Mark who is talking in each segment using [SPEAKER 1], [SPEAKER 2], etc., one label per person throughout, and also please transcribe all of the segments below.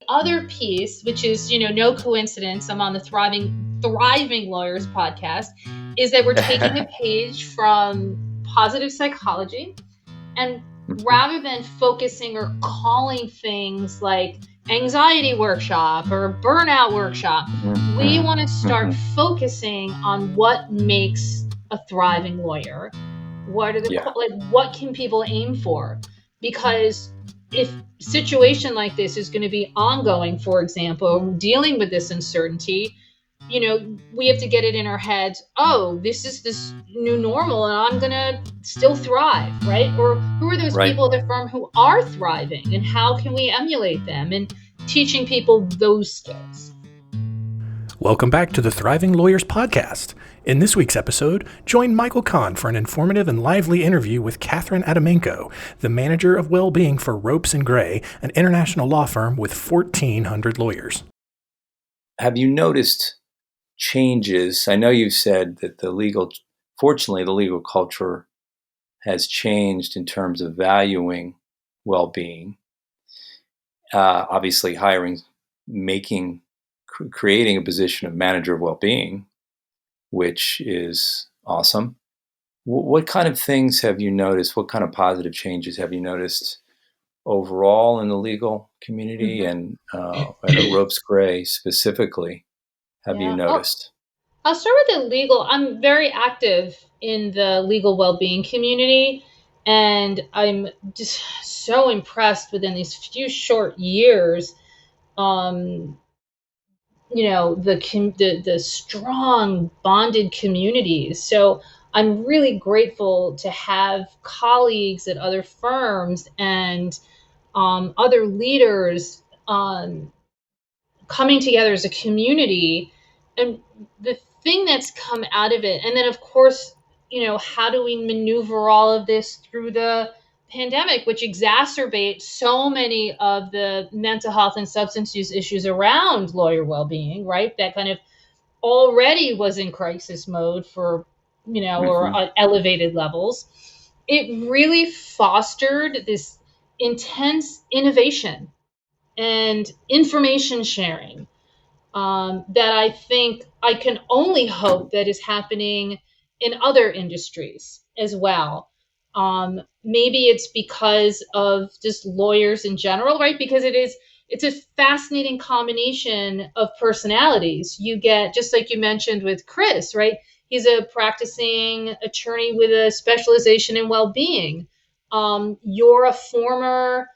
[SPEAKER 1] other piece, which is, no coincidence, I'm on the Thriving Lawyers podcast, is that we're taking a page from positive psychology, and rather than focusing or calling things like anxiety workshop or burnout workshop, we want to start focusing on what makes a thriving lawyer. What are what can people aim for? Because if a situation like this is going to be ongoing, for example, dealing with this uncertainty, we have to get it in our heads, oh, this is this new normal and I'm going to still thrive, right? Or who are those people at the firm who are thriving and how can we emulate them, and teaching people those skills.
[SPEAKER 2] Welcome back to the Thriving Lawyers podcast. In this week's episode, join Michael Kahn for an informative and lively interview with Katherine Adamenko, the manager of well-being for Ropes & Gray, an international law firm with 1,400 lawyers.
[SPEAKER 3] Have you noticed changes? I know you've said that fortunately, the legal culture has changed in terms of valuing well-being. Obviously, creating a position of manager of well-being, which is awesome. What kind of things have you noticed? What kind of positive changes have you noticed overall in the legal community and at Ropes Gray specifically have you noticed?
[SPEAKER 1] I'll start with the legal. I'm very active in the legal well-being community, and I'm just so impressed within these few short years. The strong bonded communities. So I'm really grateful to have colleagues at other firms and other leaders coming together as a community. And the thing that's come out of it, and then of course, how do we maneuver all of this through the pandemic, which exacerbates so many of the mental health and substance use issues around lawyer well-being, right? That kind of already was in crisis mode for, or elevated levels. It really fostered this intense innovation and information sharing that I think I can only hope that is happening in other industries as well. Maybe it's because of just lawyers in general, right? Because it's a fascinating combination of personalities. You get, just like you mentioned with Chris, right? He's a practicing attorney with a specialization in well-being. You're a former,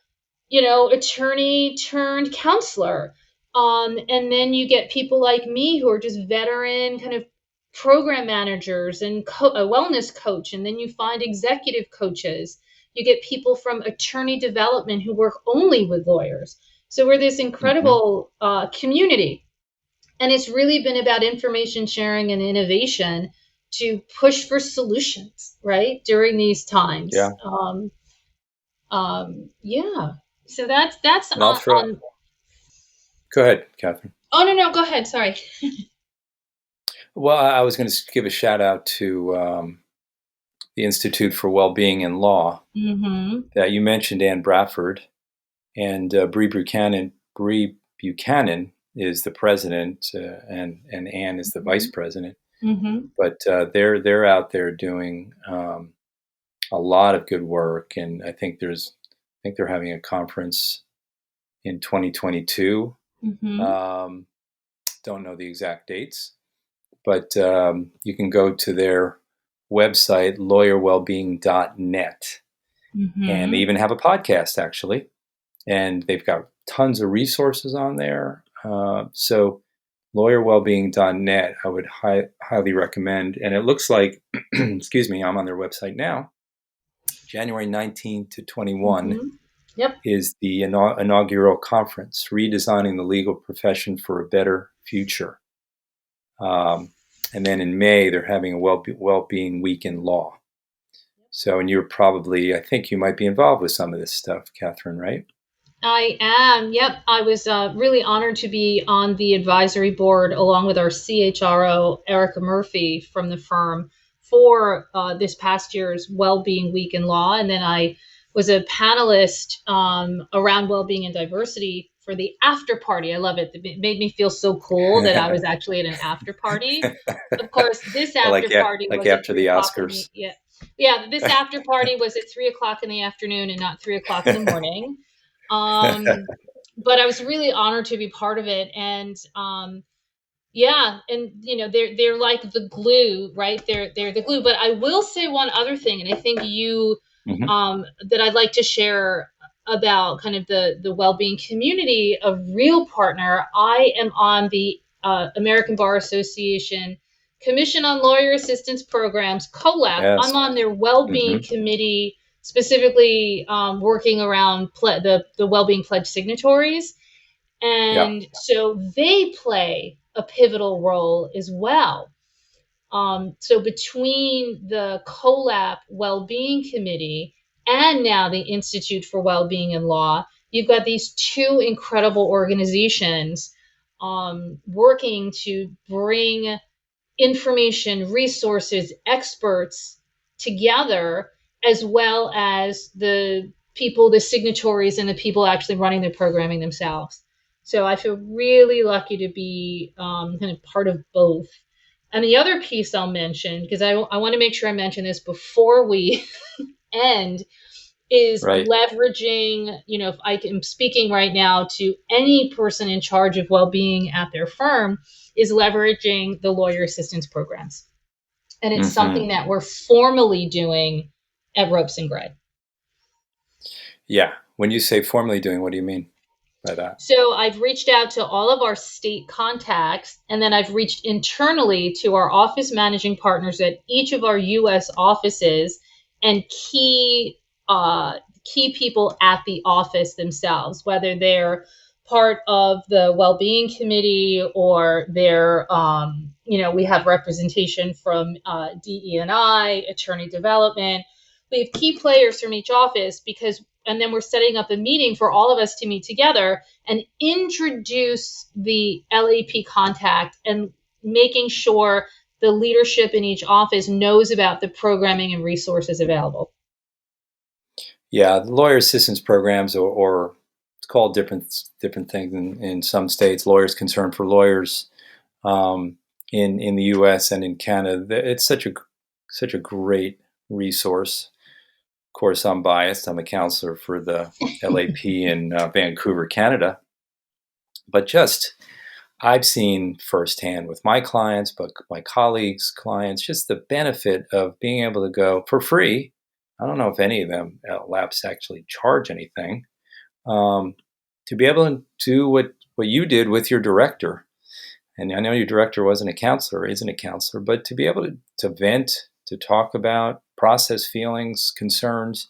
[SPEAKER 1] attorney turned counselor. And then you get people like me who are just veteran kind of program managers and a wellness coach. And then you find executive coaches. You get people from attorney development who work only with lawyers. So we're this incredible community. And it's really been about information sharing and innovation to push for solutions, right, during these times.
[SPEAKER 3] Yeah.
[SPEAKER 1] So that's on.
[SPEAKER 3] Go ahead, Katherine.
[SPEAKER 1] Oh, no, go ahead. Sorry.
[SPEAKER 3] Well, I was going to give a shout out to the Institute for Wellbeing in Law that you mentioned, Ann Bradford, and Bree Buchanan. Bree Buchanan is the president, and Ann is the vice president. But they're out there doing a lot of good work, and I think they're having a conference in 2022. Don't know the exact dates, but you can go to their website, lawyerwellbeing.net, and they even have a podcast, actually, and they've got tons of resources on there. So lawyerwellbeing.net, I would highly recommend. And it looks like, excuse me, I'm on their website now, January 19 to 21. Is the inaugural conference, Redesigning the Legal Profession for a Better Future. And then in May, they're having a Wellbeing Week in Law. So, and I think you might be involved with some of this stuff, Katherine, right?
[SPEAKER 1] I am. Yep. I was really honored to be on the advisory board along with our CHRO, Erica Murphy from the firm, for this past year's Wellbeing Week in Law. And then I was a panelist around well-being and diversity for the after party. I love it. It made me feel so cool that I was actually at an after party. Of course, this after party
[SPEAKER 3] like
[SPEAKER 1] was at
[SPEAKER 3] after
[SPEAKER 1] three
[SPEAKER 3] the
[SPEAKER 1] o'clock in the
[SPEAKER 3] Oscars.
[SPEAKER 1] this after party was at 3 o'clock in the afternoon and not 3 o'clock in the morning. But I was really honored to be part of it, and and they're like the glue, right? They're the glue. But I will say one other thing, and I think you
[SPEAKER 3] Hmm.
[SPEAKER 1] that I'd like to share about kind of the well-being community. A real partner. I am on the American Bar Association Commission on Lawyer Assistance Programs, COLAP.
[SPEAKER 3] Yes.
[SPEAKER 1] I'm on their well-being
[SPEAKER 3] Hmm.
[SPEAKER 1] committee, specifically working around the well-being pledge signatories.
[SPEAKER 3] Yeah.
[SPEAKER 1] And so they play a pivotal role as well. So between the COLAP Wellbeing Committee and now the Institute for Wellbeing and Law, you've got these two incredible organizations working to bring information, resources, experts together, as well as the people, the signatories, and the people actually running the programming themselves. So I feel really lucky to be kind of part of both. And the other piece I'll mention, because I want to make sure I mention this before we end, is
[SPEAKER 3] Right.
[SPEAKER 1] leveraging, if I am speaking right now to any person in charge of well-being at their firm, is leveraging the lawyer assistance programs. And it's
[SPEAKER 3] Hmm.
[SPEAKER 1] something that we're formally doing at Ropes and Gray.
[SPEAKER 3] Yeah. When you say formally doing, what do you mean by that?
[SPEAKER 1] So I've reached out to all of our state contacts, and then I've reached internally to our office managing partners at each of our U.S. offices and key people at the office themselves, whether they're part of the well-being committee or they're, we have representation from DE&I, attorney development. We have key players from each office and then we're setting up a meeting for all of us to meet together and introduce the LAP contact and making sure the leadership in each office knows about the programming and resources available.
[SPEAKER 3] Yeah, the lawyer assistance programs, or it's called different things in some states. Lawyers Concern for Lawyers, in the U.S. and in Canada. It's such a great resource. Of course, I'm biased. I'm a counselor for the LAP in Vancouver, Canada. But just I've seen firsthand with my clients, but my colleagues' clients, just the benefit of being able to go for free. I don't know if any of them labs actually charge anything, to be able to do what you did with your director. And I know your director wasn't a counselor, isn't a counselor, but to be able to vent, to talk about, process feelings, concerns,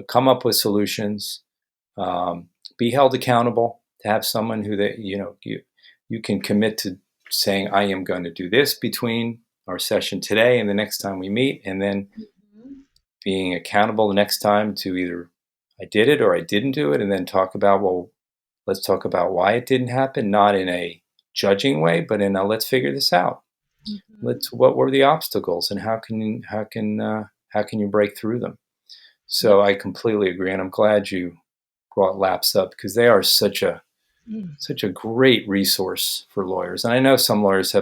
[SPEAKER 3] come up with solutions, be held accountable, to have someone who you can commit to saying, I am going to do this between our session today and the next time we meet, and then being accountable the next time to either I did it or I didn't do it, and then talk about, well, let's talk about why it didn't happen, not in a judging way, but in a let's figure this out. What were the obstacles, and how can you break through them? So I completely agree, and I'm glad you brought LAPS up, because they are such a great resource for lawyers. And I know some lawyers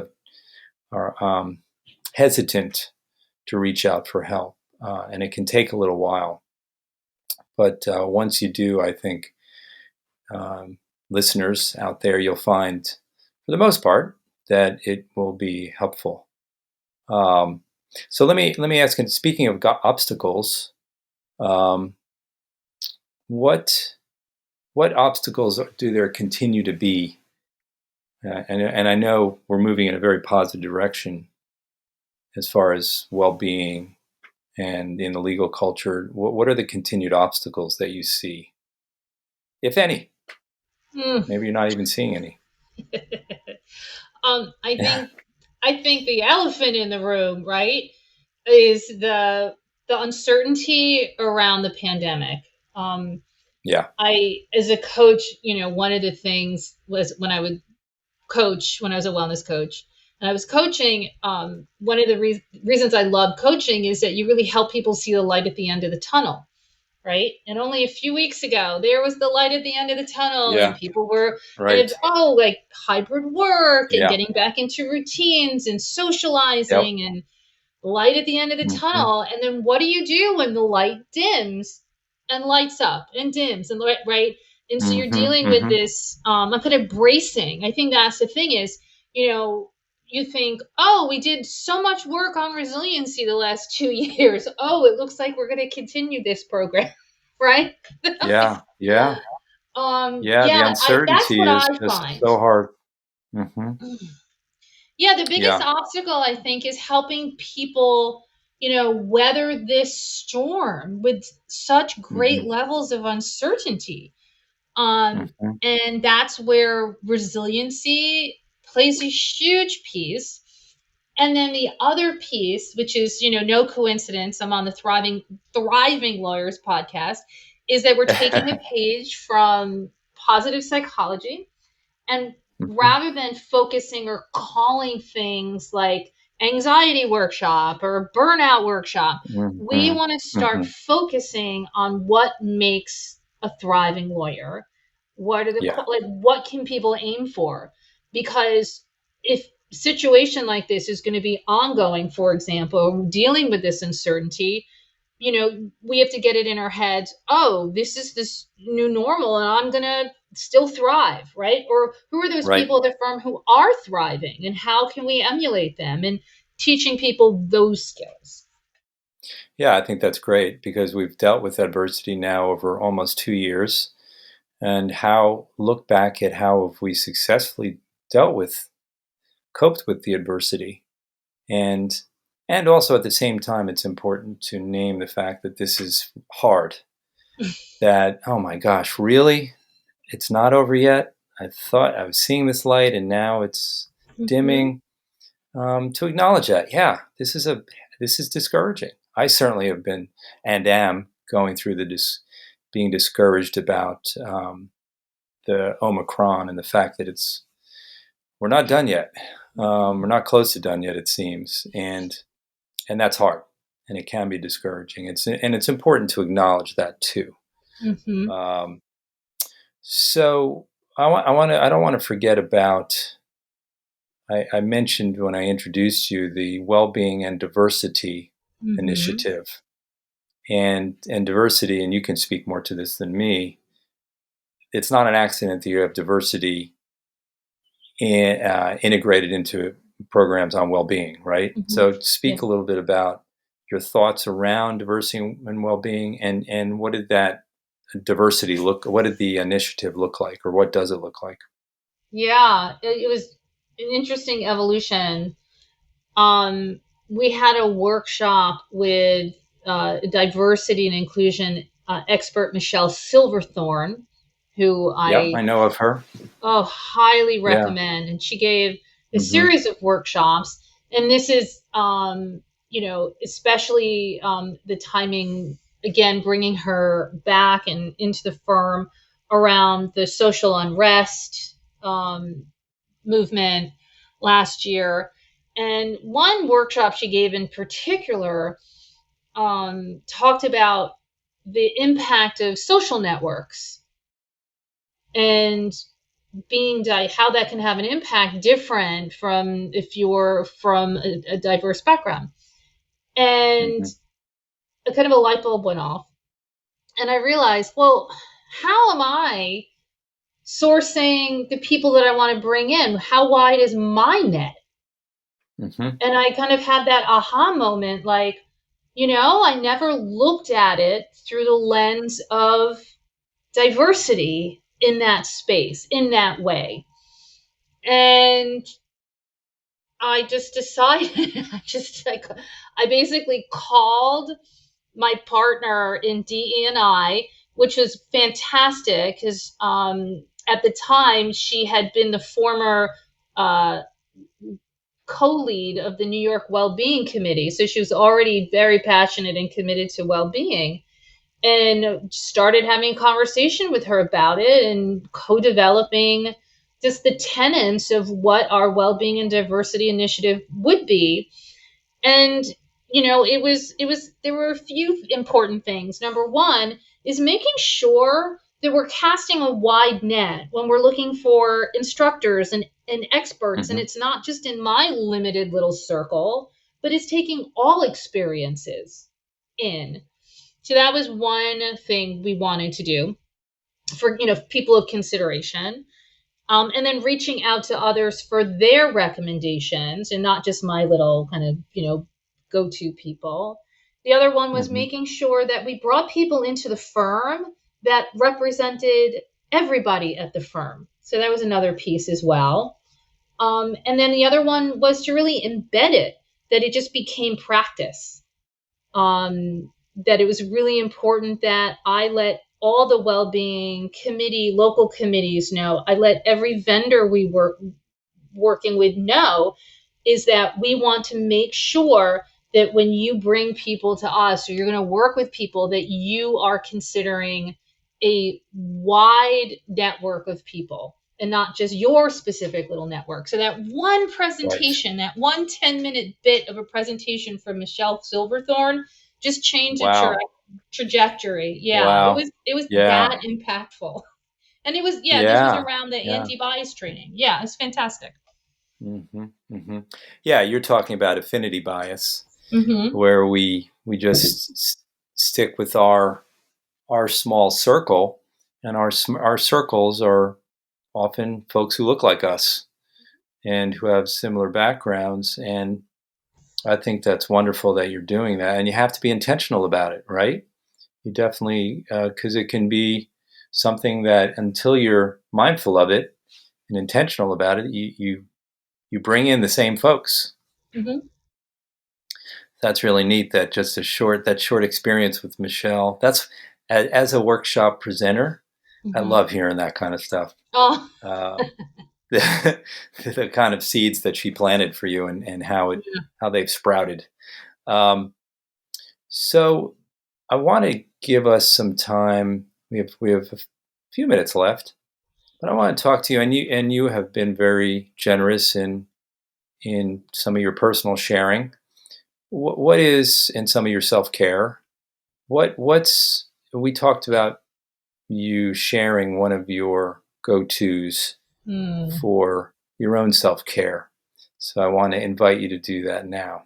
[SPEAKER 3] are hesitant to reach out for help, and it can take a little while. But once you do, I think listeners out there, you'll find, for the most part, that it will be helpful. So let me ask. And speaking of obstacles, what obstacles do there continue to be? And I know we're moving in a very positive direction as far as well-being and in the legal culture. What are the continued obstacles that you see, if any? Maybe you're not even seeing any.
[SPEAKER 1] I think the elephant in the room, right, is the uncertainty around the pandemic.
[SPEAKER 3] Yeah.
[SPEAKER 1] As a coach, one of the things was when I would coach, when I was a wellness coach, and I was coaching. One of the reasons I love coaching is that you really help people see the light at the end of the tunnel. right? And only a few weeks ago, there was the light at the end of the tunnel, and
[SPEAKER 3] Yeah.
[SPEAKER 1] people were kind
[SPEAKER 3] Right.
[SPEAKER 1] of, like hybrid work and
[SPEAKER 3] Yeah.
[SPEAKER 1] getting back into routines and
[SPEAKER 3] Yep.
[SPEAKER 1] socializing and light at the end of the
[SPEAKER 3] Hmm.
[SPEAKER 1] tunnel. And then what do you do when the light dims and lights up and dims and right? And so you're
[SPEAKER 3] Hmm.
[SPEAKER 1] dealing with
[SPEAKER 3] Hmm.
[SPEAKER 1] this kind of bracing. I think that's the thing is, you think, oh, we did so much work on resiliency the last 2 years. Oh, it looks like we're going to continue this program, right?
[SPEAKER 3] Yeah. Yeah. Yeah. The
[SPEAKER 1] Yeah, that's
[SPEAKER 3] uncertainty
[SPEAKER 1] what
[SPEAKER 3] is
[SPEAKER 1] I
[SPEAKER 3] just
[SPEAKER 1] find.
[SPEAKER 3] so hard. Hmm.
[SPEAKER 1] Yeah, the biggest
[SPEAKER 3] Yeah.
[SPEAKER 1] obstacle I think is helping people, weather this storm with such great
[SPEAKER 3] Hmm.
[SPEAKER 1] levels of uncertainty. Um,
[SPEAKER 3] Hmm.
[SPEAKER 1] and that's where resiliency plays a huge piece. And then the other piece, which is, no coincidence, I'm on the Thriving Lawyers podcast, is that we're taking a page from positive psychology, and
[SPEAKER 3] Hmm.
[SPEAKER 1] rather than focusing or calling things like anxiety workshop or burnout workshop, we
[SPEAKER 3] Hmm.
[SPEAKER 1] want to start
[SPEAKER 3] Hmm.
[SPEAKER 1] focusing on what makes a thriving lawyer. What are the
[SPEAKER 3] Yeah.
[SPEAKER 1] like what can people aim for? Because if a situation like this is going to be ongoing, for example, dealing with this uncertainty, we have to get it in our heads, oh, this is this new normal and I'm going to still thrive, right? Or who are those
[SPEAKER 3] Right.
[SPEAKER 1] people at the firm who are thriving and how can we emulate them, and teaching people those skills.
[SPEAKER 3] Yeah, I think that's great because we've dealt with adversity now over almost 2 years, and how look back at how have we successfully dealt with, coped with the adversity, and also at the same time, it's important to name the fact that this is hard. That oh my gosh, really, it's not over yet. I thought I was seeing this light, and now it's
[SPEAKER 1] Mm-hmm.
[SPEAKER 3] dimming. To acknowledge that, yeah, this is discouraging. I certainly have been and am going through being discouraged about the Omicron and the fact that we're not done yet. We're not close to done yet, it seems, and that's hard, and it can be discouraging. It's important to acknowledge that too.
[SPEAKER 1] Mm-hmm.
[SPEAKER 3] Um, so I don't want to forget about. I mentioned when I introduced you the well-being and diversity
[SPEAKER 1] Mm-hmm.
[SPEAKER 3] initiative, and diversity, and you can speak more to this than me. It's not an accident that you have diversity integrated into programs on well-being, right?
[SPEAKER 1] Mm-hmm.
[SPEAKER 3] So speak
[SPEAKER 1] Yes.
[SPEAKER 3] a little bit about your thoughts around diversity and well-being, and what did that diversity look? What did the initiative look like, or what does it look like?
[SPEAKER 1] Yeah, it was an interesting evolution. um, we had a workshop with diversity and inclusion expert Michelle Silverthorne, who
[SPEAKER 3] Yeah,
[SPEAKER 1] I
[SPEAKER 3] I know of her.
[SPEAKER 1] highly
[SPEAKER 3] Yeah.
[SPEAKER 1] recommend. And she gave a
[SPEAKER 3] Hmm.
[SPEAKER 1] series of workshops. And this is, especially the timing, again, bringing her back and into the firm around the social unrest movement last year. And one workshop she gave in particular talked about the impact of social networks and how that can have an impact different from if you're from a diverse background. And
[SPEAKER 3] Hmm.
[SPEAKER 1] a kind of a light bulb went off. And I realized, well, how am I sourcing the people that I want to bring in? How wide is my net?
[SPEAKER 3] Hmm.
[SPEAKER 1] And I kind of had that aha moment, like, I never looked at it through the lens of diversity in that space, in that way. And I just decided, I basically called my partner in DE&I, which was fantastic because at the time she had been the former uh, co-lead of the New York Wellbeing Committee. So she was already very passionate and committed to well-being, and started having a conversation with her about it and co-developing just the tenets of what our well-being and diversity initiative would be. And it was there were a few important things. Number one, is making sure that we're casting a wide net when we're looking for instructors and experts. And it's not just in my limited little circle, but it's taking all experiences in. So that was one thing we wanted to do for, people of consideration. And then reaching out to others for their recommendations and not just my little kind of, go-to people. The other one was making sure that we brought people into the firm that represented everybody at the firm. So that was another piece as well. And then the other one was to really embed it, that it just became practice. That it was really important that I let all the well-being committee, local committees know. I let every vendor we were working with know is that we want to make sure that when you bring people to us or you're going to work with people, that you are considering a wide network of people and not just your specific little network. So that one presentation, that one 10-minute bit of a presentation from Michelle Silverthorne just changed a trajectory. Yeah, it was that impactful. And it was, this was around the anti-bias training. Yeah, it's fantastic.
[SPEAKER 3] Yeah, you're talking about affinity bias, where we just stick with our small circle, and our circles are often folks who look like us and who have similar backgrounds. And I think that's wonderful that you're doing that, and you have to be intentional about it, right? You definitely, because it can be something that until you're mindful of it and intentional about it, you bring in the same folks. That's really neat. That just that short experience with Michelle. That's as a workshop presenter, I love hearing that kind of stuff.
[SPEAKER 1] Oh,
[SPEAKER 3] the kind of seeds that she planted for you and how they've sprouted. So I want to give us some time. We have a few minutes left, but I want to talk to you. And you have been very generous in some of your personal sharing. What is in some of your self-care? What's we talked about you sharing one of your go-tos for your own self-care. So I want to invite you to do that now.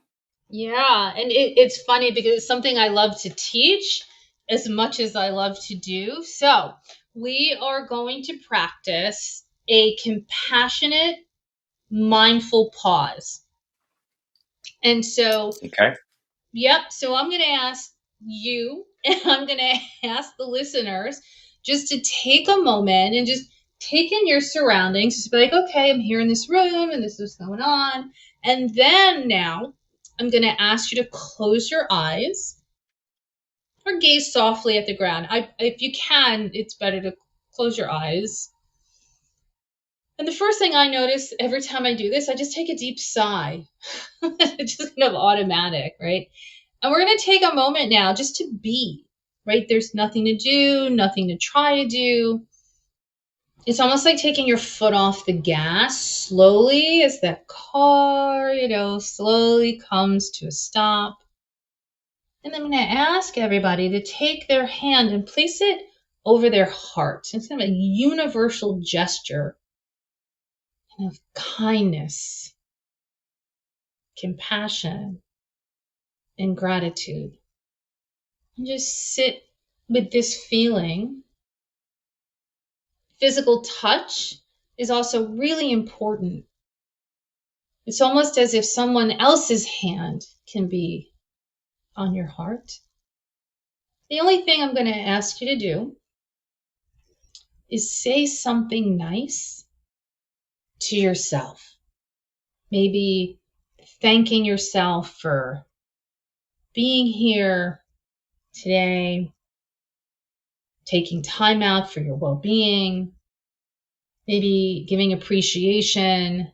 [SPEAKER 1] Yeah, and it's funny because it's something I love to teach as much as I love to do. So we are going to practice a compassionate, mindful pause. And so, yep. So I'm going to ask you, and I'm going to ask the listeners just to take a moment and just take in your surroundings. Just be like, okay, I'm here in this room and this is going on. And then now I'm going to ask you to close your eyes or gaze softly at the ground. If you can, it's better to close your eyes. And the first thing I notice every time I do this, I just take a deep sigh. It's just kind of automatic, right? And we're going to take a moment now just to be, right? There's nothing to do, nothing to try to do. It's almost like taking your foot off the gas slowly as that car, slowly comes to a stop. And I'm going to ask everybody to take their hand and place it over their heart. It's kind of a universal gesture of kindness, compassion, and gratitude. And just sit with this feeling. Physical touch is also really important. It's almost as if someone else's hand can be on your heart. The only thing I'm going to ask you to do is say something nice to yourself. Maybe thanking yourself for being here today, taking time out for your well-being, maybe giving appreciation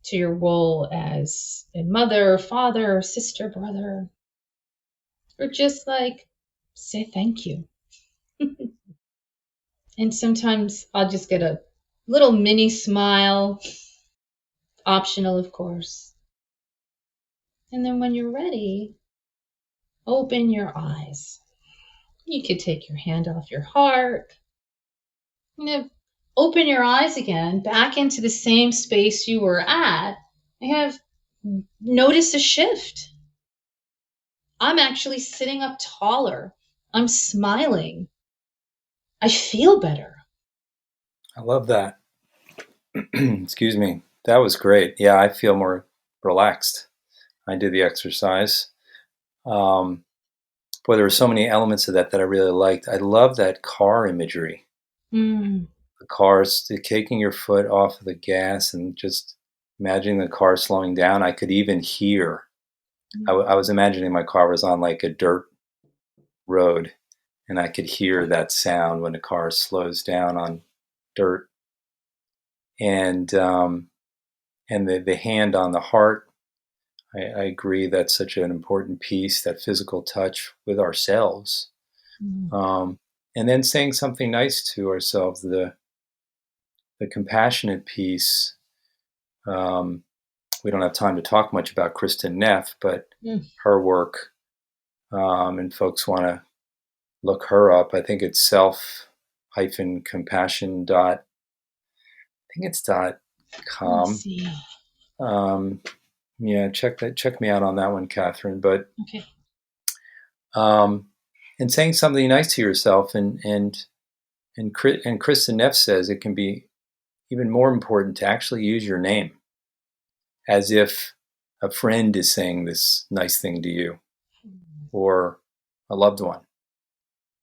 [SPEAKER 1] to your role as a mother, father, sister, brother, or just like say thank you. And sometimes I'll just get a little mini smile, optional, of course. And then when you're ready, open your eyes. You could take your hand off your heart. Open your eyes again back into the same space you were at. Notice a shift. I'm actually sitting up taller. I'm smiling. I feel better.
[SPEAKER 3] I love that. Excuse me. That was great. Yeah, I feel more relaxed. I did the exercise. Boy, there were so many elements of that I really liked. I love that car imagery.
[SPEAKER 1] Mm.
[SPEAKER 3] The cars, taking your foot off of the gas and just imagining the car slowing down. I could even hear. I was imagining my car was on like a dirt road, and I could hear that sound when a car slows down on dirt. And the hand on the heart. I agree that's such an important piece, that physical touch with ourselves. And then saying something nice to ourselves, the compassionate piece. We don't have time to talk much about Kristen Neff, but her work, and folks want to look her up. I think it's self-compassion dot. I think it's .com.
[SPEAKER 1] Let's see.
[SPEAKER 3] Yeah, check me out on that one, Catherine. But
[SPEAKER 1] okay.
[SPEAKER 3] And saying something nice to yourself, and Kristen Neff says it can be even more important to actually use your name, as if a friend is saying this nice thing to you, or a loved one.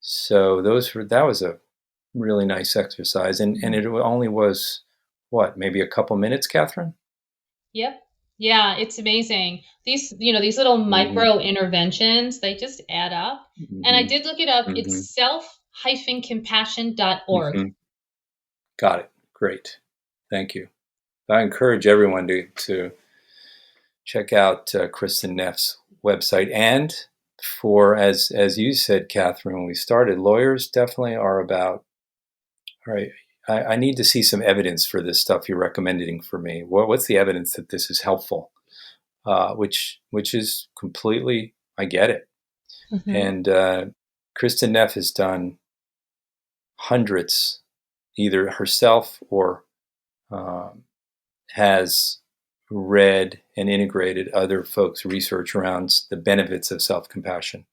[SPEAKER 3] So that was a really nice exercise, and it only was maybe a couple minutes, Catherine?
[SPEAKER 1] Yep. Yeah, it's amazing. These little micro interventions, they just add up. And I did look it up. It's self-compassion.org.
[SPEAKER 3] Got it. Great. Thank you. I encourage everyone to check out Kristen Neff's website. And for, as you said, Catherine, when we started, lawyers definitely are about, all right, I need to see some evidence for this stuff you're recommending for me. What's the evidence that this is helpful? Which is completely, I get it. And Kristen Neff has done hundreds, either herself or has read and integrated other folks' research around the benefits of self-compassion.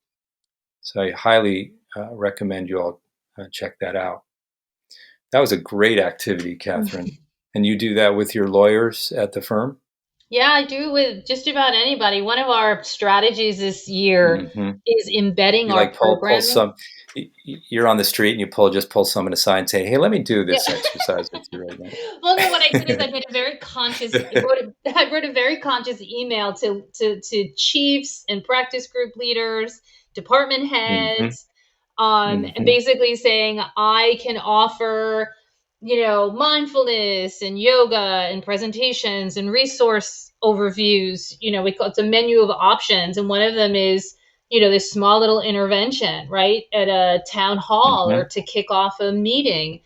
[SPEAKER 3] So I highly recommend you all check that out. That was a great activity, Catherine. And you do that with your lawyers at the firm?
[SPEAKER 1] Yeah, I do with just about anybody. One of our strategies this year is embedding our programming.
[SPEAKER 3] You're on the street and you pull someone aside and say, "Hey, let me do this exercise with you right now."
[SPEAKER 1] Well, no, what I did is I made a very conscious. I wrote a very conscious email to chiefs and practice group leaders, department heads, and basically saying I can offer, mindfulness and yoga and presentations and resource overviews. It's a menu of options, and one of them is this small little intervention, right, at a town hall or to kick off a meeting.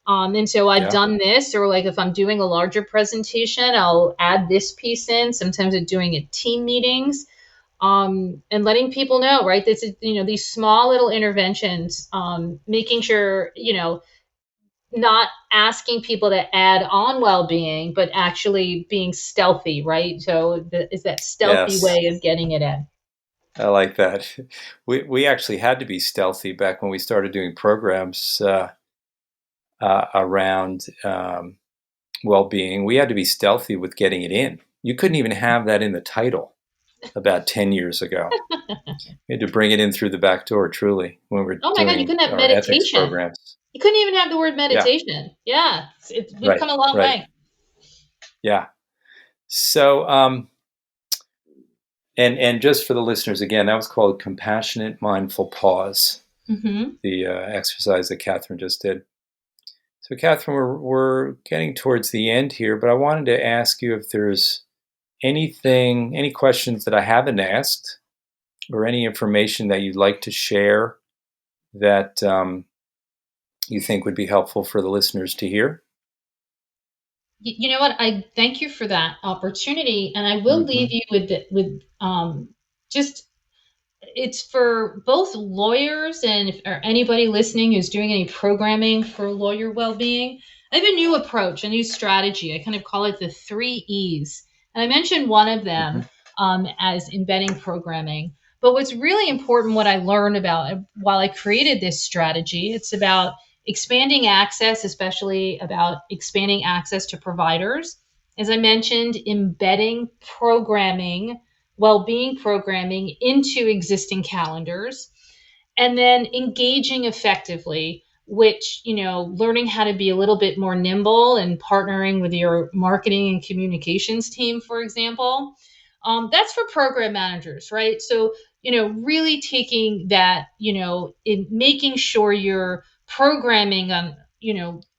[SPEAKER 1] And so I've done this, or like if I'm doing a larger presentation, I'll add this piece in. Sometimes I'm doing it team meetings, and letting people know, right? This is, these small little interventions, making sure, not asking people to add on well-being, but actually being stealthy, right? So is that stealthy way of getting it in.
[SPEAKER 3] I like that. We actually had to be stealthy back when we started doing programs around well-being. We had to be stealthy with getting it in. You couldn't even have that in the title about 10 years ago. We had to bring it in through the back door, truly, when we're
[SPEAKER 1] God, you couldn't have
[SPEAKER 3] our ethics
[SPEAKER 1] meditation.
[SPEAKER 3] programs.
[SPEAKER 1] You couldn't even have the word meditation. Yeah. We've come a long way.
[SPEAKER 3] Yeah. So, and just for the listeners, again, that was called Compassionate Mindful Pause, the exercise that Catherine just did. So, Catherine, we're getting towards the end here, but I wanted to ask you if there's any questions that I haven't asked, or any information that you'd like to share that you think would be helpful for the listeners to hear.
[SPEAKER 1] You know what? I thank you for that opportunity, and I will leave you with just it's for both lawyers and or anybody listening who's doing any programming for lawyer well-being. I have a new approach, a new strategy. I kind of call it the 3 E's. And I mentioned one of
[SPEAKER 3] Mm-hmm.
[SPEAKER 1] them as embedding programming. But what's really important, what I learned about while I created this strategy, it's about expanding access, especially about expanding access to providers. As I mentioned, embedding programming, well-being programming into existing calendars, and then engaging effectively, which, learning how to be a little bit more nimble and partnering with your marketing and communications team, for example. That's for program managers, right? So, really taking that, in making sure you're programming on,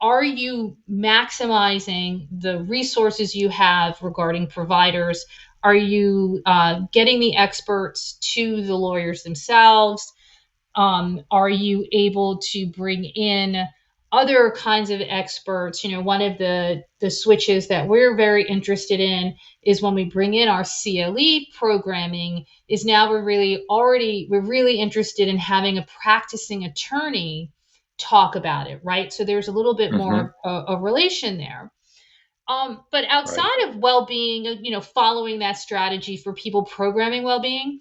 [SPEAKER 1] are you maximizing the resources you have regarding providers? Are you getting the experts to the lawyers themselves? Are you able to bring in other kinds of experts? One of the switches that we're very interested in is when we bring in our CLE programming, is now we're really interested in having a practicing attorney talk about it, right? So there's a little bit
[SPEAKER 3] Mm-hmm.
[SPEAKER 1] more a relation there. But
[SPEAKER 3] Right.
[SPEAKER 1] outside of well-being, following that strategy for people programming well-being,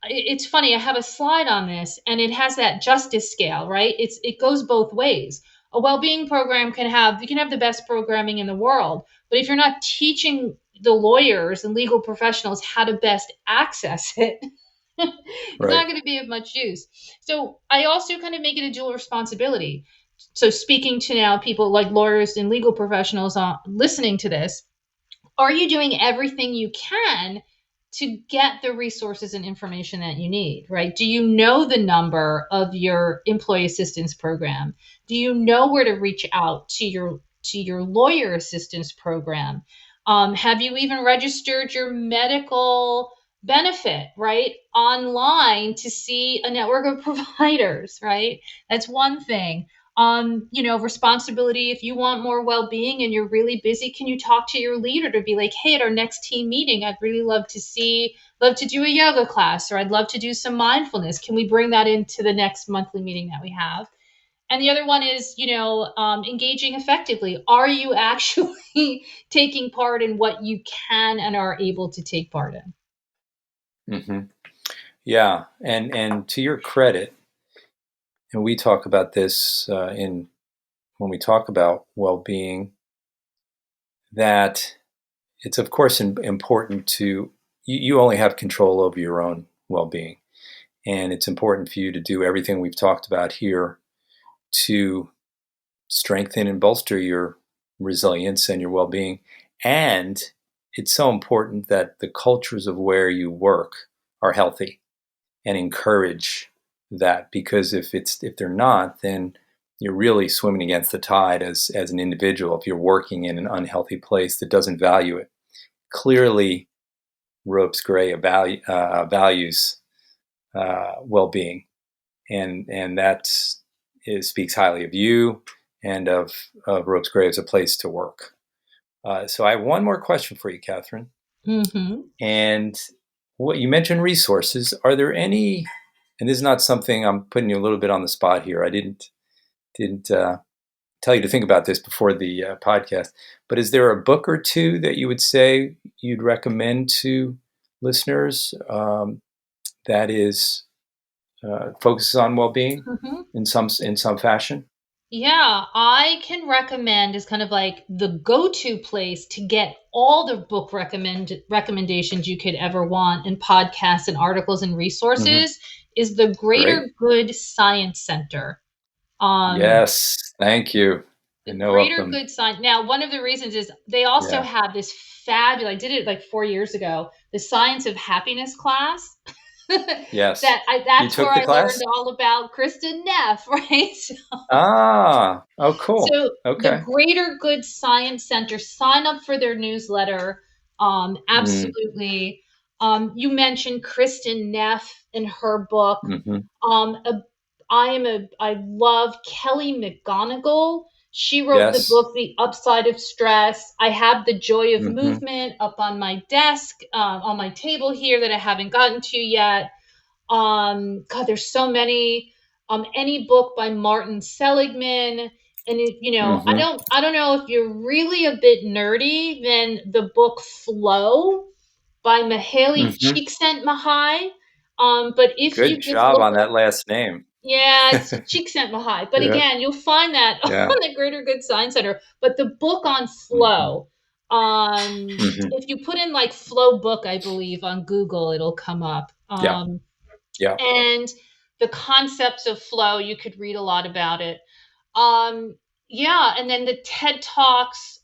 [SPEAKER 1] it's funny. I have a slide on this, and it has that justice scale, right? It goes both ways. A well-being program you can have the best programming in the world, but if you're not teaching the lawyers and legal professionals how to best access it, it's
[SPEAKER 3] Right.
[SPEAKER 1] not going to be of much use. So I also kind of make it a dual responsibility. So speaking to now people like lawyers and legal professionals listening to this, are you doing everything you can to get the resources and information that you need, right? Do you know the number of your employee assistance program? Do you know where to reach out to your lawyer assistance program? Have you even registered your medical benefit, right, online to see a network of providers, right? That's one thing. Responsibility. If you want more well-being and you're really busy, can you talk to your leader to be like, hey, at our next team meeting, I'd really love to do a yoga class, or I'd love to do some mindfulness. Can we bring that into the next monthly meeting that we have? And the other one is, engaging effectively. Are you actually taking part in what you can and are able to take part in?
[SPEAKER 3] Mm-hmm. Yeah, and to your credit, and we talk about this in when we talk about well-being, that it's of course important to you only have control over your own well-being, and it's important for you to do everything we've talked about here to strengthen and bolster your resilience and your well-being. And it's so important that the cultures of where you work are healthy and encourage that, because if they're not, then you're really swimming against the tide as an individual if you're working in an unhealthy place that doesn't value it. Clearly, Ropes Gray values well-being, and speaks highly of you and of Ropes Gray as a place to work. So I have one more question for you, Katherine.
[SPEAKER 1] Mm-hmm.
[SPEAKER 3] And what you mentioned resources. Are there any? And this is not something, I'm putting you a little bit on the spot here. I didn't tell you to think about this before the podcast. But is there a book or two that you would say you'd recommend to listeners that is focuses on well-being
[SPEAKER 1] Mm-hmm.
[SPEAKER 3] in some fashion?
[SPEAKER 1] Yeah, I can recommend is kind of like the go-to place to get all the book recommendations you could ever want, and podcasts and articles and
[SPEAKER 3] Mm-hmm.
[SPEAKER 1] resources, is the
[SPEAKER 3] Great.
[SPEAKER 1] Greater Good Science Center. Um,
[SPEAKER 3] Yes, thank you. I
[SPEAKER 1] the
[SPEAKER 3] know of
[SPEAKER 1] Greater
[SPEAKER 3] them.
[SPEAKER 1] Good Science. Now, one of the reasons is they also
[SPEAKER 3] Yeah.
[SPEAKER 1] have this fabulous. I did it like 4 years ago. The Science of Happiness class.
[SPEAKER 3] Yes. You
[SPEAKER 1] That's where
[SPEAKER 3] took the
[SPEAKER 1] I learned
[SPEAKER 3] class?
[SPEAKER 1] all about Kristen Neff, right?
[SPEAKER 3] Ah, oh, cool.
[SPEAKER 1] So the
[SPEAKER 3] Okay.
[SPEAKER 1] Greater Good Science Center, sign up for their newsletter.
[SPEAKER 3] Mm,
[SPEAKER 1] Absolutely. You mentioned Kristen Neff in her book.
[SPEAKER 3] mm-hmm.
[SPEAKER 1] Um, a, I love Kelly McGonigal. She wrote the
[SPEAKER 3] Yes.
[SPEAKER 1] book The Upside of Stress. I have The Joy of
[SPEAKER 3] Mm-hmm.
[SPEAKER 1] Movement up on my desk, on my table here, that I haven't gotten to yet. God, there's so many. Any book by Martin Seligman. And
[SPEAKER 3] Mm-hmm.
[SPEAKER 1] I don't know if you're really a bit nerdy, then the book Flow by Mihaly
[SPEAKER 3] Mm-hmm.
[SPEAKER 1] Csikszentmihalyi. But if
[SPEAKER 3] Good
[SPEAKER 1] you just
[SPEAKER 3] job
[SPEAKER 1] look
[SPEAKER 3] on
[SPEAKER 1] up,
[SPEAKER 3] that last name.
[SPEAKER 1] yeah, it's Csikszentmihalyi. But
[SPEAKER 3] Yeah.
[SPEAKER 1] again, you'll find that on
[SPEAKER 3] Yeah.
[SPEAKER 1] the Greater Good Science Center. But the book on
[SPEAKER 3] Mm-hmm.
[SPEAKER 1] flow,
[SPEAKER 3] Mm-hmm.
[SPEAKER 1] if you put in like flow book, I believe on Google, it'll come up.
[SPEAKER 3] Yeah. Yeah.
[SPEAKER 1] And the concepts of flow, you could read a lot about it. Yeah, and then the TED Talks.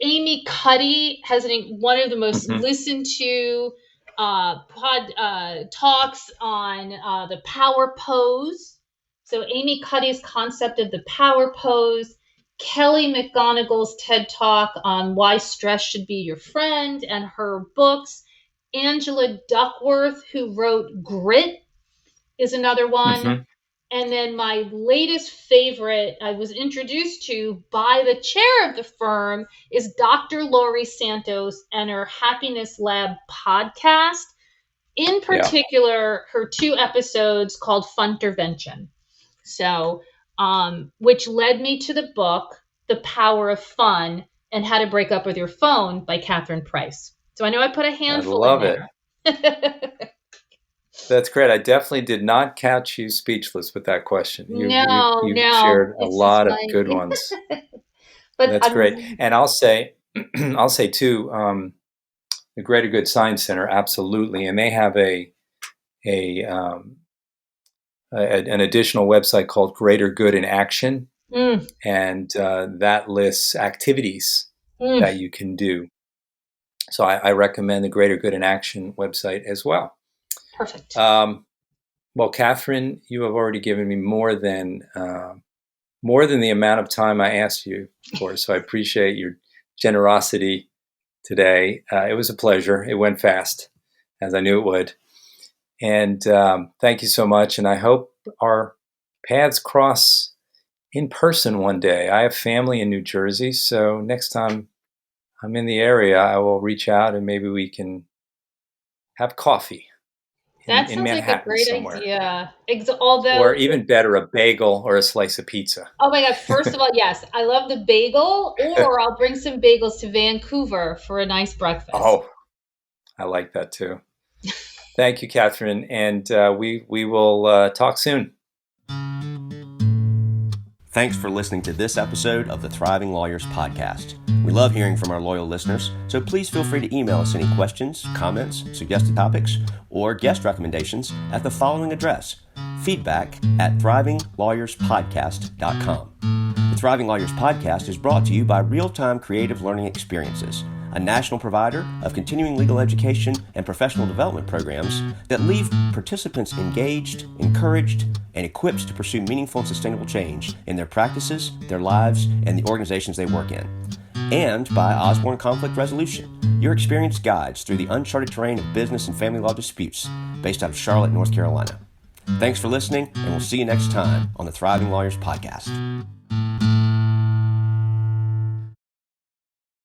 [SPEAKER 1] Amy Cuddy has one of the most
[SPEAKER 3] Mm-hmm.
[SPEAKER 1] listened to talks on the power pose. So Amy Cuddy's concept of the power pose, Kelly McGonigal's TED Talk on why stress should be your friend, and her books. Angela Duckworth, who wrote Grit, is another one.
[SPEAKER 3] Mm-hmm.
[SPEAKER 1] And then my latest favorite I was introduced to by the chair of the firm is Dr. Laurie Santos and her Happiness Lab podcast. In
[SPEAKER 3] Yeah.
[SPEAKER 1] particular, her 2 episodes called Funtervention. So, which led me to the book, The Power of Fun and How to Break Up with Your Phone by Catherine Price. So I know I put a
[SPEAKER 3] I
[SPEAKER 1] handful in
[SPEAKER 3] love it.
[SPEAKER 1] there.
[SPEAKER 3] That's great. I definitely did not catch you speechless with that question. You've
[SPEAKER 1] No,
[SPEAKER 3] shared a
[SPEAKER 1] it's just
[SPEAKER 3] lot of good
[SPEAKER 1] like,
[SPEAKER 3] ones.
[SPEAKER 1] but
[SPEAKER 3] That's great. And I'll say, I'll say too, the Greater Good Science Center, absolutely, and they have a an additional website called Greater Good in Action,
[SPEAKER 1] mm,
[SPEAKER 3] and that lists activities
[SPEAKER 1] mm,
[SPEAKER 3] that you can do. So I recommend the Greater Good in Action website as well.
[SPEAKER 1] perfect.
[SPEAKER 3] Well, Catherine, you have already given me more than the amount of time I asked you for. So I appreciate your generosity today. It was a pleasure. It went fast, as I knew it would. And thank you so much. And I hope our paths cross in person one day. I have family in New Jersey, so next time I'm in the area, I will reach out and maybe we can have coffee
[SPEAKER 1] That
[SPEAKER 3] in
[SPEAKER 1] sounds like a
[SPEAKER 3] Manhattan
[SPEAKER 1] great
[SPEAKER 3] somewhere.
[SPEAKER 1] idea. Although,
[SPEAKER 3] Or even better, a bagel or a slice of pizza.
[SPEAKER 1] oh my God, first of all, yes, I love the bagel, or I'll bring some bagels to Vancouver for a nice breakfast.
[SPEAKER 3] Oh, I like that too. Thank you, Catherine, and we will talk soon.
[SPEAKER 4] Thanks for listening to this episode of the Thriving Lawyers Podcast. We love hearing from our loyal listeners, so please feel free to email us any questions, comments, suggested topics, or guest recommendations at the following address: feedback@thrivinglawyerspodcast.com. The Thriving Lawyers Podcast is brought to you by Real-Time Creative Learning Experiences, a national provider of continuing legal education and professional development programs that leave participants engaged, encouraged, and equipped to pursue meaningful and sustainable change in their practices, their lives, and the organizations they work in. And by Osborne Conflict Resolution, your experienced guides through the uncharted terrain of business and family law disputes, based out of Charlotte, North Carolina. Thanks for listening, and we'll see you next time on the Thriving Lawyers Podcast.